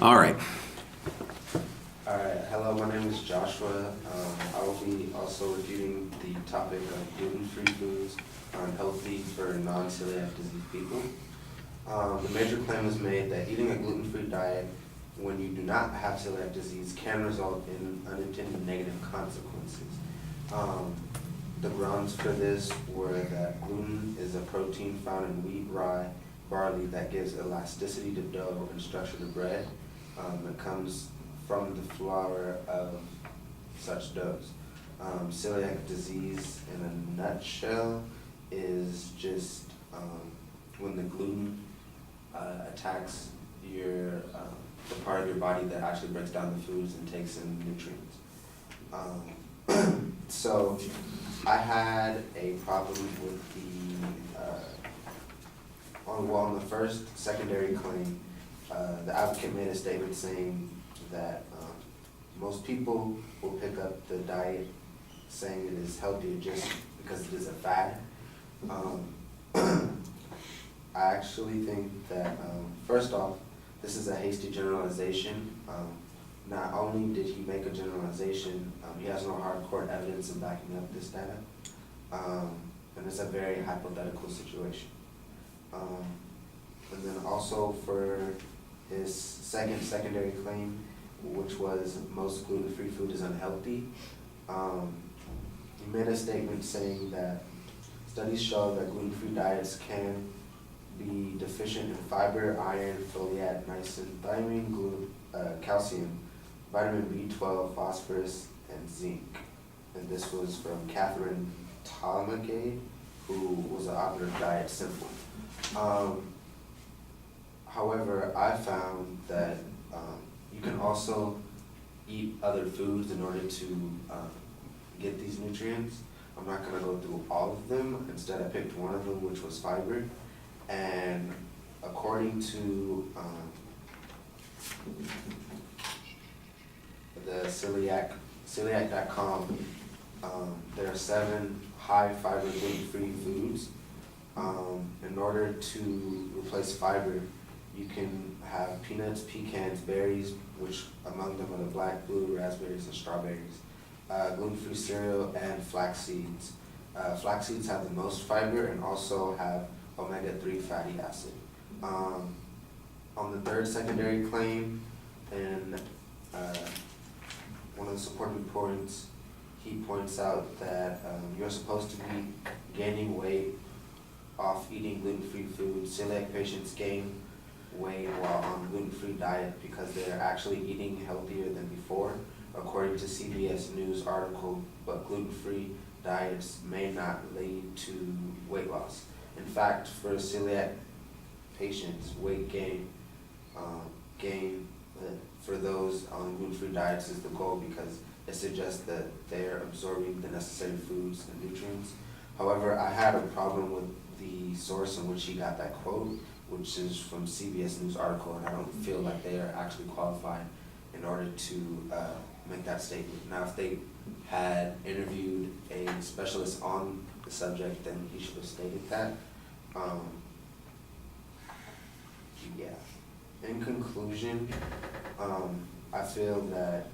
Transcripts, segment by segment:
All right. Alright, hello, my name is Joshua. I will be also reviewing the topic of gluten-free foods healthy for non-celiac disease people. The major claim is made that eating a gluten-free diet when you do not have celiac disease can result in unintended negative consequences. The grounds for this were that gluten is a protein found in wheat, rye, barley that gives elasticity to dough and structure to bread. It comes from the flour of such doughs. Celiac disease in a nutshell is just when the gluten attacks the part of your body that actually breaks down the foods and takes in nutrients. So I had a problem with on the first secondary claim, the advocate made a statement saying that most people will pick up the diet saying it is healthier just because it is a fad. I actually think that, first off, this is a hasty generalization. Not only did he make a generalization, he has no hardcore evidence in backing up this data. And it's a very hypothetical situation. And then also for his secondary claim, which was most gluten-free food is unhealthy, he made a statement saying that studies show that gluten-free diets can be deficient in fiber, iron, folate, niacin, thiamine, calcium, vitamin B12, phosphorus, and zinc. And this was from Catherine Ptolemygay, who was the author of Diet Simple. However, I found that you can also eat other foods in order to get these nutrients. I'm not going to go through all of them. Instead, I picked one of them, which was fiber. And according to the celiac.com, there are 7 high fiber gluten-free foods. In order to replace fiber, you can have peanuts, pecans, berries, which among them are the black, blue, raspberries, and strawberries, gluten-free cereal, and flax seeds. Flax seeds have the most fiber and also have omega-3 fatty acid. On the third secondary claim, and one of the supporting points, he points out that you're supposed to be gaining weight off eating gluten-free food. Celiac patients gain weight while on gluten-free diet because they're actually eating healthier than before, according to CBS News article, but gluten-free diets may not lead to weight loss. In fact, for celiac patients, weight gain for those on gluten-free diets is the goal because it suggests that they're absorbing the necessary foods and nutrients. However, I had a problem with the source in which he got that quote, which is from CBS News article, and I don't feel like they are actually qualified in order to make that statement. Now, if they had interviewed a specialist on the subject, then he should have stated that. Yeah. In conclusion, I feel that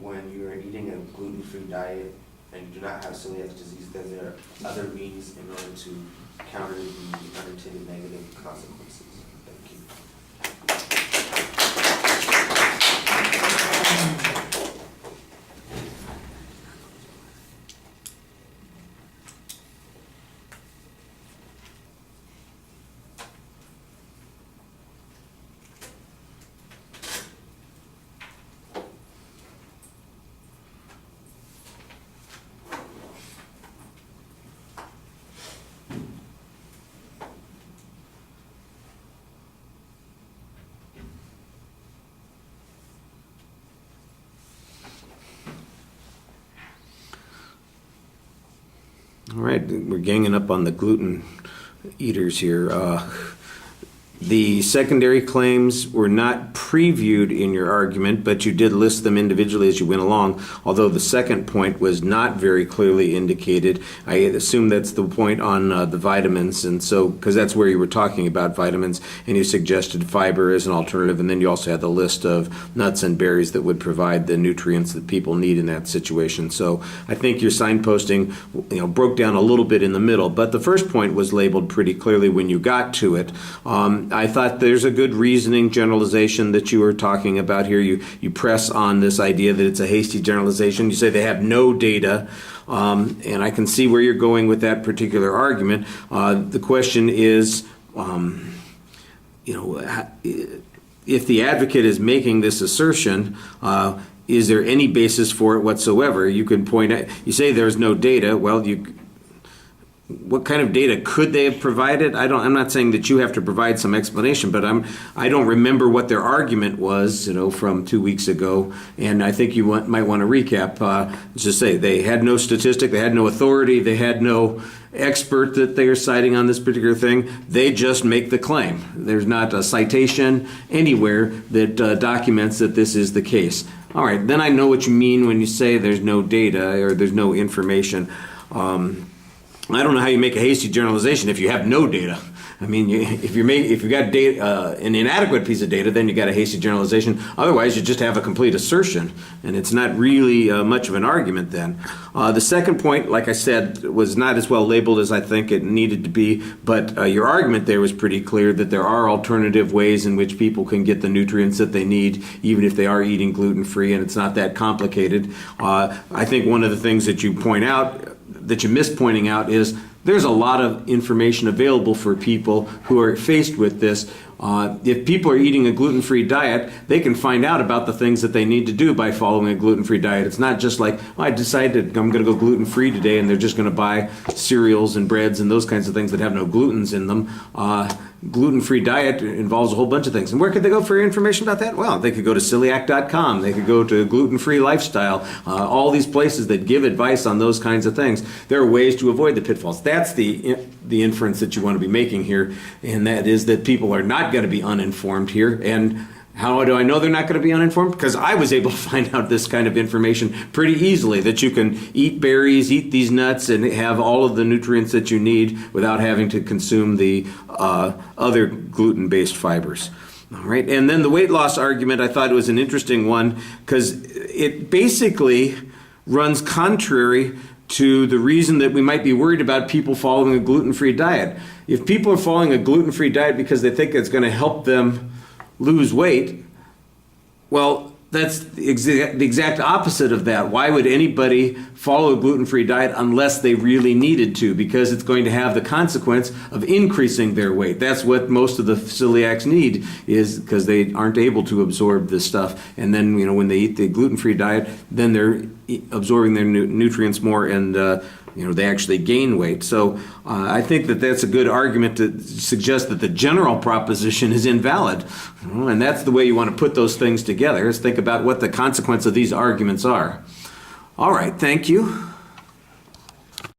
when you're eating a gluten-free diet and you do not have celiac disease, that there are other means in order to counter the unintended negative consequences. Thank you. All right, we're ganging up on the gluten eaters here. The secondary claims were not previewed in your argument, but you did list them individually as you went along, although the second point was not very clearly indicated. I assume that's the point on the vitamins, and so, because that's where you were talking about vitamins, and you suggested fiber as an alternative, and then you also had the list of nuts and berries that would provide the nutrients that people need in that situation. So I think your signposting, broke down a little bit in the middle, but the first point was labeled pretty clearly when you got to it. I thought there's a good reasoning generalization that you were talking about here. You press on this idea that it's a hasty generalization. You say they have no data, and I can see where you're going with that particular argument. The question is, if the advocate is making this assertion, is there any basis for it whatsoever? You can point out, you say there's no data. Well, what kind of data could they have provided? I'm not saying that you have to provide some explanation, but I don't remember what their argument was, from 2 weeks ago, and I think you might want to recap. Just say they had no statistic, they had no authority, they had no expert that they are citing on this particular thing. They just make the claim. There's not a citation anywhere that documents that this is the case. All right, then I know what you mean when you say there's no data or there's no information. I don't know how you make a hasty generalization if you have no data. I mean, if you got data, an inadequate piece of data, then you got a hasty generalization. Otherwise, you just have a complete assertion, and it's not really much of an argument then. The second point, like I said, was not as well labeled as I think it needed to be, but your argument there was pretty clear that there are alternative ways in which people can get the nutrients that they need, even if they are eating gluten-free, and it's not that complicated. I think one of the things that you point out, that you miss pointing out, is there's a lot of information available for people who are faced with this. If people are eating a gluten-free diet, they can find out about the things that they need to do by following a gluten-free diet. It's not just like, I decided I'm going to go gluten-free today, and they're just going to buy cereals and breads and those kinds of things that have no glutens in them. Gluten-free diet involves a whole bunch of things. And where could they go for information about that? Well, they could go to celiac.com. They could go to Gluten-Free Lifestyle. All these places that give advice on those kinds of things. There are ways to avoid the pitfalls. That's the inference that you want to be making here, and that is that people are not going to be uninformed here. And how do I know they're not going to be uninformed? Because I was able to find out this kind of information pretty easily, that you can eat berries, eat these nuts, and have all of the nutrients that you need without having to consume the other gluten-based fibers. All right, and then the weight loss argument, I thought it was an interesting one because it basically runs contrary to the reason that we might be worried about people following a gluten-free diet. If people are following a gluten-free diet because they think it's going to help them lose weight, well, that's the exact opposite of that. Why would anybody follow a gluten-free diet unless they really needed to? Because it's going to have the consequence of increasing their weight. That's what most of the celiacs need, is because they aren't able to absorb this stuff. And then, when they eat the gluten-free diet, then they're absorbing their nutrients more, and they actually gain weight. So I think that that's a good argument to suggest that the general proposition is invalid. And that's the way you want to put those things together, is think about what the consequence of these arguments are. All right, thank you.